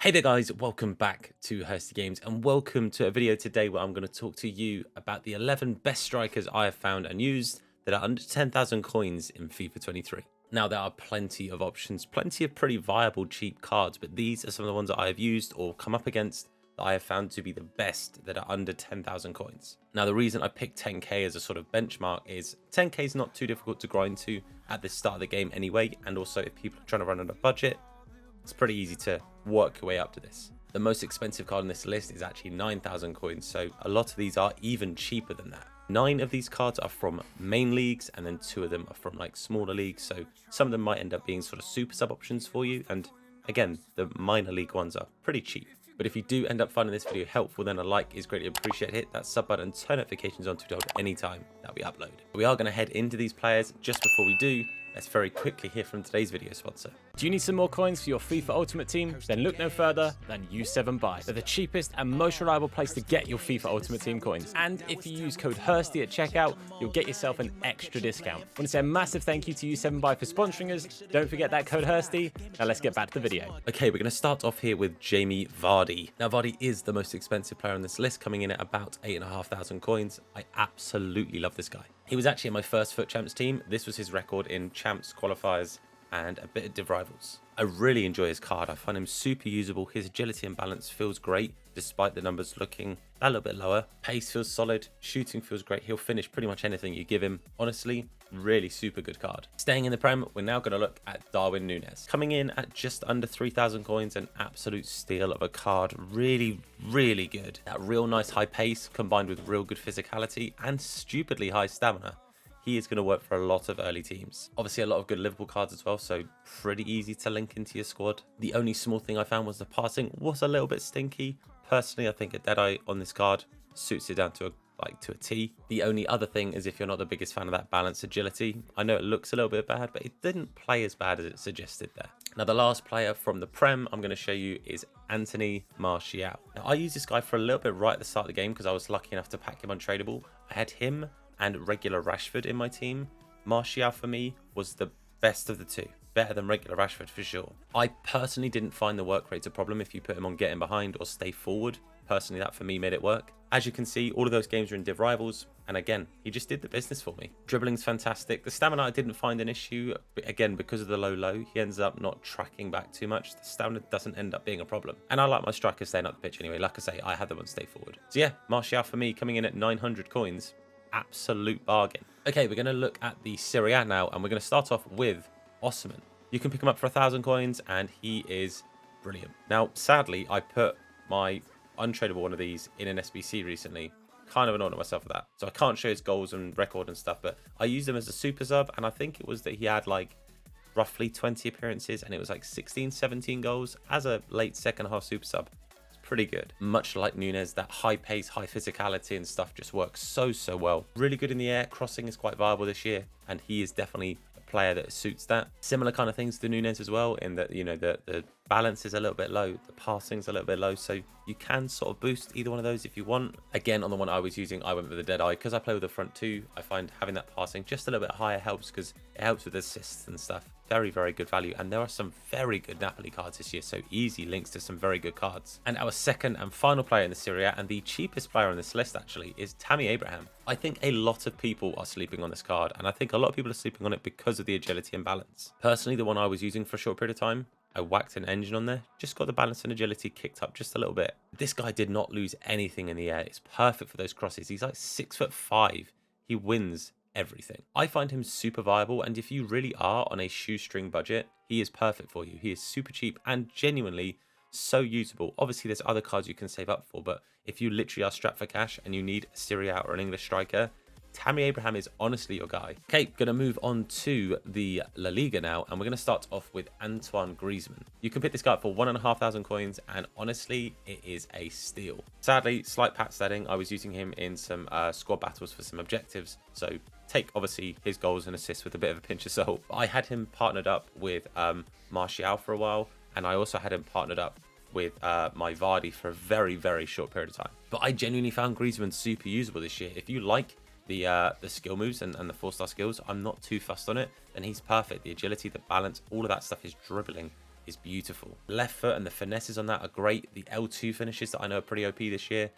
Hey there guys, welcome back to Hursty Games and welcome to a video today where I'm going to talk to you about the 11 best strikers I have found and used that are under 10,000 coins in FIFA 23. Now there are plenty of options, plenty of pretty viable cheap cards, but these are some of the ones that I have used or come up against that I have found to be the best that are under 10,000 coins. Now the reason I picked 10k as a sort of benchmark is 10k is not too difficult to grind to at the start of the game anyway, and also if people are trying to run on a budget, it's pretty easy to work your way up to this. The most expensive card on this list is actually 9,000 coins, so a lot of these are even cheaper than that. 9 of these cards are from main leagues, and then 2 of them are from like smaller leagues, so some of them might end up being sort of super sub options for you, and again, the minor league ones are pretty cheap. But if you do end up finding this video helpful, then a like is greatly appreciated. Hit that sub button, turn notifications on to be told any time that we upload. We are going to head into these players. Just before we do, let's very quickly hear from today's video sponsor. Do you need some more coins for your FIFA Ultimate Team? Then look no further than U7Buy. They're the cheapest and most reliable place to get your FIFA Ultimate Team coins. And if you use code Hursty at checkout, you'll get yourself an extra discount. I want to say a massive thank you to U7Buy for sponsoring us. Don't forget that code Hursty. Now let's get back to the video. Okay, we're going to start off here with Jamie Vardy. Now Vardy is the most expensive player on this list, coming in at about 8,500 coins. I absolutely love this guy. He was actually in my first FUT Champs team. This was his record in Champs qualifiers and a bit of Div Rivals. I really enjoy his card. I find him super usable. His agility and balance feels great, despite the numbers looking a little bit lower. Pace feels solid. Shooting feels great. He'll finish pretty much anything you give him. Honestly, really super good card. Staying in the Prem, we're now going to look at Darwin Núñez. Coming in at just under 3,000 coins, an absolute steal of a card. Really, really good. That real nice high pace combined with real good physicality and stupidly high stamina. He is going to work for a lot of early teams. Obviously, a lot of good Liverpool cards as well, so pretty easy to link into your squad. The only small thing I found was the passing was a little bit stinky. Personally, I think a Deadeye on this card suits it down to a T. The only other thing is if you're not the biggest fan of that balanced agility, I know it looks a little bit bad, but it didn't play as bad as it suggested there. Now, the last player from the Prem I'm going to show you is Anthony Martial. Now, I used this guy for a little bit right at the start of the game because I was lucky enough to pack him untradeable. I had him and regular Rashford in my team. Martial for me was the best of the two. Better than regular Rashford for sure. I personally didn't find the work rate a problem if you put him on getting behind or stay forward. Personally, that for me made it work. As you can see, all of those games are in Div Rivals, and again, he just did the business for me. Dribbling's fantastic. The stamina I didn't find an issue, but again, because of the low, he ends up not tracking back too much. The stamina doesn't end up being a problem. And I like my strikers staying up the pitch anyway. Like I say, I had them on stay forward. So yeah, Martial for me coming in at 900 coins. Absolute bargain. Okay, we're going to look at the Serie A now, and we're going to start off with Osman. You can pick him up for 1,000 coins, and he is brilliant. Now, sadly, I put my untradeable one of these in an SBC recently. Kind of annoyed at myself for that. So I can't show his goals and record and stuff, but I used him as a super sub, and I think it was that he had like roughly 20 appearances, and it was like 16, 17 goals as a late second half super sub. Pretty good. Much like Núñez, that high pace, high physicality and stuff just works so well. Really good in the air. Crossing is quite viable this year, and he is definitely a player that suits that. Similar kind of things to Núñez as well, in that, you know, the balance is a little bit low, the passing's a little bit low, so you can sort of boost either one of those if you want. Again, on the one I was using, I went with the Deadeye because I play with the front two. I find having that passing just a little bit higher helps because it helps with assists and stuff. Very good value, and there are some very good Napoli cards this year, so easy links to some very good cards. And our second and final player in the Serie A, and the cheapest player on this list actually, is Tammy Abraham. I think a lot of people are sleeping on this card, and I think a lot of people are sleeping on it because of the agility and balance. Personally, the one I was using for a short period of time, I whacked an engine on there, just got the balance and agility kicked up just a little bit. This guy did not lose anything in the air. It's perfect for those crosses. He's like 6'5". He wins everything. I find him super viable, and if you really are on a shoestring budget, he is perfect for you. He is super cheap and genuinely so usable. Obviously, there's other cards you can save up for, but if you literally are strapped for cash and you need a Serie A or an English striker, Tammy Abraham is honestly your guy. Okay, gonna move on to the La Liga now, and we're gonna start off with Antoine Griezmann. You can pick this guy up for 1,500 coins, and honestly, it is a steal. Sadly, slight pat setting. I was using him in some squad battles for some objectives, so take obviously his goals and assists with a bit of a pinch of salt. I had him partnered up with Martial for a while, and I also had him partnered up with my Vardy for a very short period of time. But I genuinely found Griezmann super usable this year. If you like the skill moves and the 4-star skills, I'm not too fussed on it, then he's perfect. The agility, the balance, all of that stuff, is dribbling is beautiful. Left foot and the finesses on that are great. The L2 finishes that I know are pretty OP this year,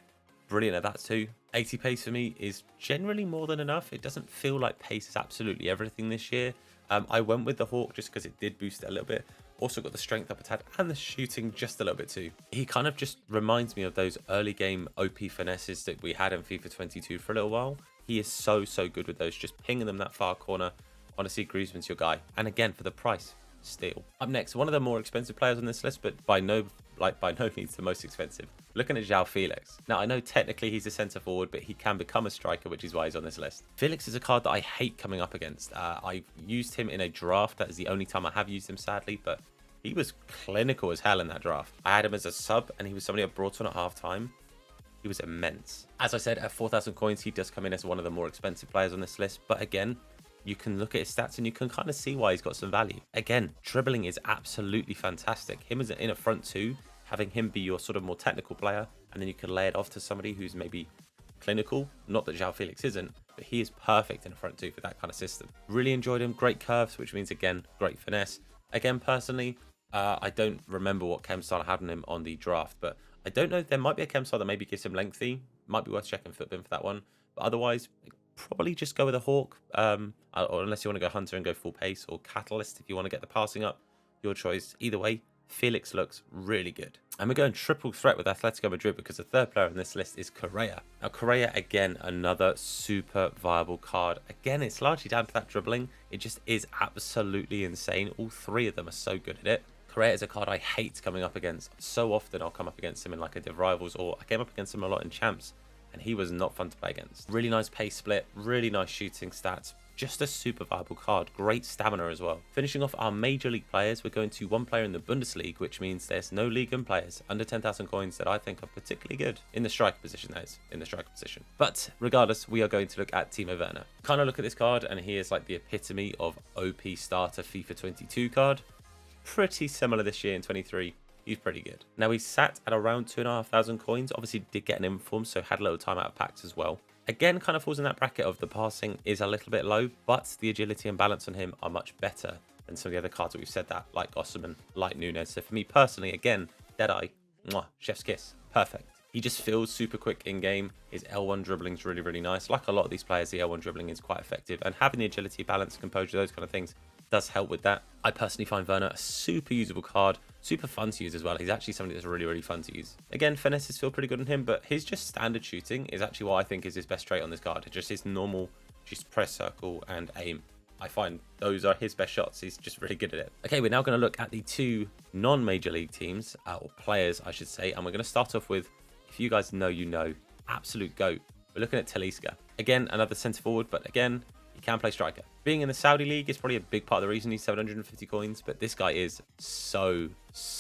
brilliant at that too. 80 pace for me is generally more than enough. It doesn't feel like pace is absolutely everything this year. I went with the Hawk just because it did boost it a little bit. Also got the strength up a tad and the shooting just a little bit too. He kind of just reminds me of those early game OP finesses that we had in FIFA 22 for a little while. He is so good with those, just pinging them that far corner. Honestly, Griezmann's your guy. And again, for the price, steal. Up next, one of the more expensive players on this list, but by no means the most expensive. Looking at João Felix. Now, I know technically he's a centre forward, but he can become a striker, which is why he's on this list. Felix is a card that I hate coming up against. I used him in a draft. That is the only time I have used him, sadly, but he was clinical as hell in that draft. I had him as a sub, and he was somebody I brought on at half-time. He was immense. As I said, at 4,000 coins, he does come in as one of the more expensive players on this list, but again, you can look at his stats and you can kind of see why he's got some value. Again, dribbling is absolutely fantastic. Him as in a front two, having him be your sort of more technical player, and then you can lay it off to somebody who's maybe clinical. Not that João Felix isn't, but he is perfect in a front two for that kind of system. Really enjoyed him. Great curves, which means, again, great finesse. Again, personally, I don't remember what chem style I had on him on the draft, but I don't know. There might be a chem style that maybe gives him lengthy. Might be worth checking Footbin for that one. But otherwise, probably just go with a Hawk, or unless you want to go Hunter and go full pace, or Catalyst if you want to get the passing up. Your choice. Either way, Felix looks really good. And we're going triple threat with Atletico Madrid because the third player on this list is Correa. Now, Correa, again, another super viable card. Again, it's largely down to that dribbling. It just is absolutely insane. All three of them are so good at it. Correa is a card I hate coming up against. So often I'll come up against him in like a Div Rivals, or I came up against him a lot in Champs, and he was not fun to play against. Really nice pace split, really nice shooting stats. Just a super viable card. Great stamina as well. Finishing off our major league players, we're going to one player in the Bundesliga, which means there's no Liga players under 10,000 coins that I think are particularly good. In the striker position, that is. In the striker position. But regardless, we are going to look at Timo Werner. Kind of look at this card, and he is like the epitome of OP starter FIFA 22 card. Pretty similar this year in 23. He's pretty good. Now, he sat at around 2,500 coins. Obviously, did get an inform, so had a little time out of packs as well. Again, kind of falls in that bracket of the passing is a little bit low, but the agility and balance on him are much better than some of the other cards that we've said that, like Osman, like Nunes. So for me personally, again, Deadeye, mwah, chef's kiss, perfect. He just feels super quick in-game. His L1 dribbling is really nice. Like a lot of these players, the L1 dribbling is quite effective, and having the agility, balance, composure, those kind of things does help with that. I personally find Werner a super usable card, super fun to use as well. He's actually somebody that's really fun to use. Again, finesses feel pretty good on him, but his just standard shooting is actually what I think is his best trait on this card. It's just his normal, just press circle and aim. I find those are his best shots. He's just really good at it. Okay, we're now going to look at the two non-major league teams, or players, I should say, and we're going to start off with, if you guys know, you know, absolute GOAT. We're looking at Talisca. Again, another centre forward, but again, he can play striker. Being in the Saudi league is probably a big part of the reason he's 750 coins, but this guy is so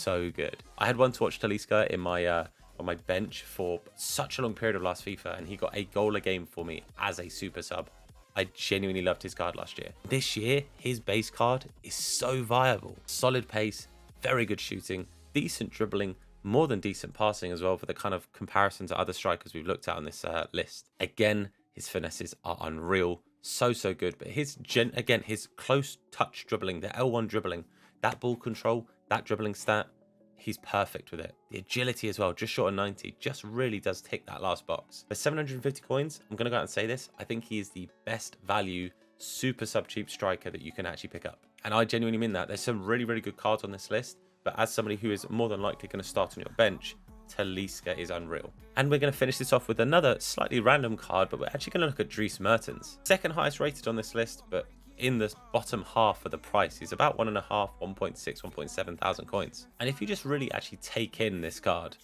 good. I had one to watch Talisca in my on my bench for such a long period of last FIFA, and he got a goal a game for me as a super sub. I genuinely loved his card last year. This year, his base card is so viable. Solid pace, very good shooting, decent dribbling, more than decent passing as well for the kind of comparison to other strikers we've looked at on this list. Again, his finesses are unreal. So good, but his close touch dribbling, the L1 dribbling, that ball control, that dribbling stat, he's perfect with it. The agility as well, just short of 90, just really does tick that last box. For 750 coins, I'm going to go out and say this, I think he is the best value, super sub cheap striker that you can actually pick up. And I genuinely mean that. There's some really good cards on this list, but as somebody who is more than likely going to start on your bench, Talisca is unreal. And we're going to finish this off with another slightly random card, but we're actually going to look at Dries Mertens. Second highest rated on this list, but in the bottom half of the price. He's about 1.5, 1.6, 1.7 thousand coins. And if you just really actually take in this card,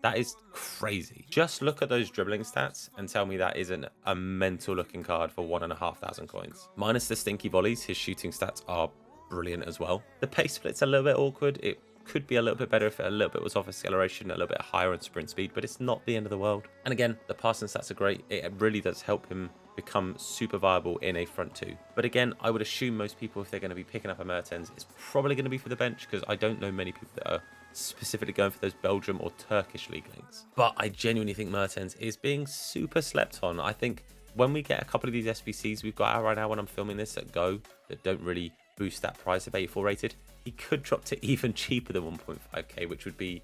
that is crazy. Just look at those dribbling stats and tell me that isn't a mental looking card for 1,500 coins. Minus the stinky volleys, his shooting stats are brilliant as well. The pace split's a little bit awkward. It could be a little bit better if it a little bit was off acceleration, a little bit higher on sprint speed, but it's not the end of the world. And again, the passing stats are great. It really does help him become super viable in a front two. But again, I would assume most people, if they're going to be picking up a Mertens, it's probably going to be for the bench, because I don't know many people that are specifically going for those Belgium or Turkish league links. But I genuinely think Mertens is being super slept on. I think when we get a couple of these SBCs we've got out right now when I'm filming this that go, that don't really boost that price of 84 rated, he could drop to even cheaper than 1.5k, which would be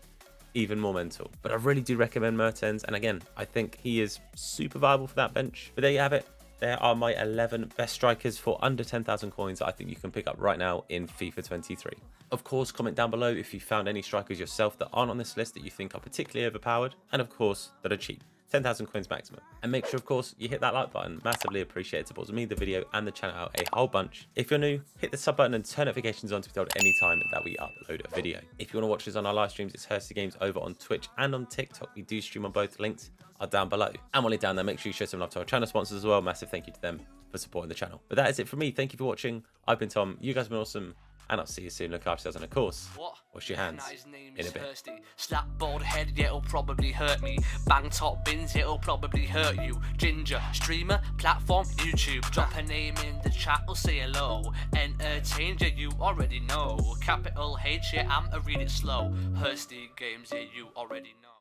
even more mental. But I really do recommend Mertens, and again, I think he is super viable for that bench. But there you have it. There are my 11 best strikers for under 10,000 coins that I think you can pick up right now in FIFA 23. Of course, comment down below if you found any strikers yourself that aren't on this list that you think are particularly overpowered, and of course, that are cheap. 10,000 coins maximum. And make sure, of course, you hit that like button. Massively appreciate it. Supports me, the video, and the channel out a whole bunch. If you're new, hit the sub button and turn notifications on to be told any time that we upload a video. If you want to watch us on our live streams, it's Hursty Games over on Twitch and on TikTok. We do stream on both. Links are down below. And while you're down there, make sure you show some love to our channel sponsors as well. Massive thank you to them for supporting the channel. But that is it from me. Thank you for watching. I've been Tom. You guys have been awesome. And I'll see you soon. Look after yourselves, and of course, wash your hands in a bit. Hursty. Slap bald head, yeah, it'll probably hurt me. Bang top bins, it'll probably hurt you. Ginger, streamer, platform, YouTube. Drop a name in the chat, we'll say hello. Entertained, yeah, you already know. Capital H, yeah, I'm a read it slow. Hursty Games, yeah, you already know.